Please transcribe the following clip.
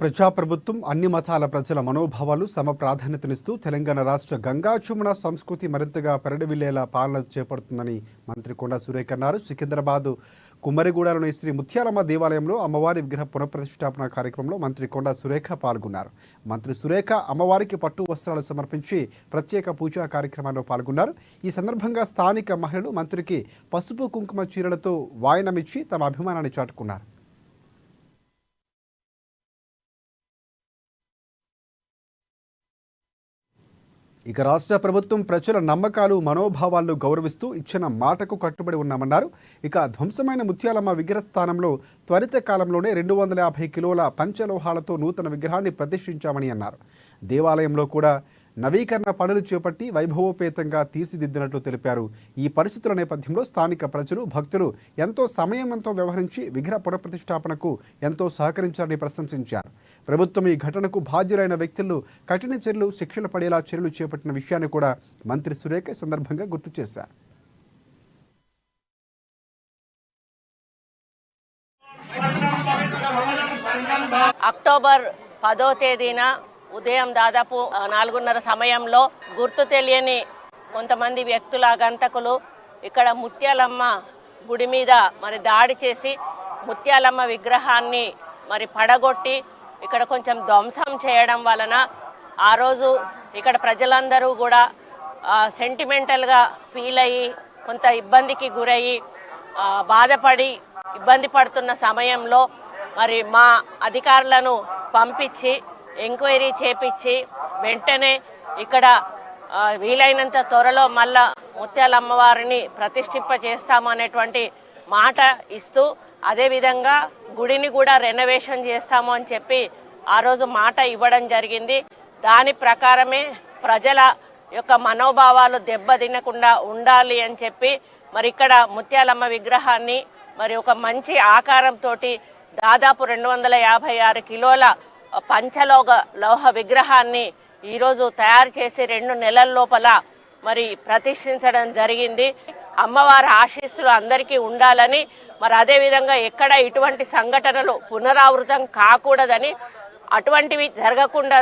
ప్రజాప్రభుత్వం అన్ని మతాల ప్రజల మనోభావాలు సమ ప్రాధాన్యతనిస్తూ తెలంగాణ రాష్ట్ర గంగా చుమన సంస్కృతి మరింతగా పెరడవిల్లేలా పాలన చేపడుతుందని మంత్రి కొండా సురేఖ అన్నారు. సికింద్రాబాద్ కుమ్మరిగూడలోని శ్రీ ముత్యాలమ్మ దేవాలయంలో అమ్మవారి విగ్రహ పునఃప్రతిష్ఠాపన కార్యక్రమంలో మంత్రి కొండా సురేఖ పాల్గొన్నారు. మంత్రి సురేఖ అమ్మవారికి పట్టు వస్త్రాలు సమర్పించి ప్రత్యేక పూజా కార్యక్రమాల్లో పాల్గొన్నారు. ఈ సందర్భంగా స్థానిక మహిళలు మంత్రికి పసుపు కుంకుమ చీరలతో వాయనమిచ్చి తమ అభిమానాన్ని చాటుకున్నారు. ఇక రాష్ట్ర ప్రభుత్వం ప్రజల నమ్మకాలు మనోభావాలను గౌరవిస్తూ ఇచ్చిన మాటకు కట్టుబడి ఉన్నామన్నారు. ఇక ధ్వంసమైన ముత్యాలమ్మ విగ్రహ స్థానంలో త్వరిత కాలంలోనే 250 కిలోల పంచలోహాలతో నూతన విగ్రహాన్ని ప్రతిష్ఠించామని అన్నారు. దేవాలయంలో కూడా నవీకరణ పనులు చేపట్టి వైభవోపేతంగా తీర్చిదిద్దినట్లు తెలిపారు. ఈ పరిస్థితుల నేపథ్యంలో స్థానిక ప్రజలు భక్తులు ఎంతో సమయంతో వ్యవహరించి విగ్రహ పునఃప్రతిష్ఠాపనకు ఎంతో సహకరించారని ప్రశంసించారు. ప్రభుత్వం ఈ ఘటనకు బాధ్యులైన వ్యక్తులు కఠిన చర్యలు శిక్షలు పడేలా చర్యలు చేపట్టిన విషయాన్ని కూడా మంత్రి సురేఖ సందర్భంగా గుర్తు చేశారు. అక్టోబర్ 10వ తేదీన ఉదయం దాదాపు 4:30 సమయంలో గుర్తు తెలియని కొంతమంది వ్యక్తుల గంతకులు ఇక్కడ ముత్యాలమ్మ గుడి మీద దాడి చేసి ముత్యాలమ్మ విగ్రహాన్ని పడగొట్టి ఇక్కడ కొంచెం ధ్వంసం చేయడం వలన ఆ రోజు ఇక్కడ ప్రజలందరూ కూడా సెంటిమెంటల్గా ఫీల్ అయ్యి కొంత ఇబ్బందికి గురయ్యి బాధపడి ఇబ్బంది పడుతున్న సమయంలో మా అధికారులను పంపించి ఎంక్వైరీ చేపించి వెంటనే ఇక్కడ వీలైనంత త్వరలో మళ్ళా ముత్యాలమ్మవారిని ప్రతిష్ఠింప చేస్తామనేటువంటి మాట ఇస్తూ అదేవిధంగా గుడిని కూడా రెనోవేషన్ చేస్తాము అని చెప్పి ఆ రోజు మాట ఇవ్వడం జరిగింది. దాని ప్రకారమే ప్రజల యొక్క మనోభావాలు దెబ్బతినకుండా ఉండాలి అని చెప్పి ఇక్కడ ముత్యాలమ్మ విగ్రహాన్ని ఒక మంచి ఆకారంతో దాదాపు 256 కిలోల పంచలోహ విగ్రహాన్ని ఈరోజు తయారు చేసి 2 నెలల లోపల ప్రతిష్ఠించడం జరిగింది. అమ్మవారి ఆశీస్సులు అందరికీ ఉండాలని అదేవిధంగా ఎక్కడ ఇటువంటి సంఘటనలు పునరావృతం కాకూడదని అటువంటివి జరగకుండా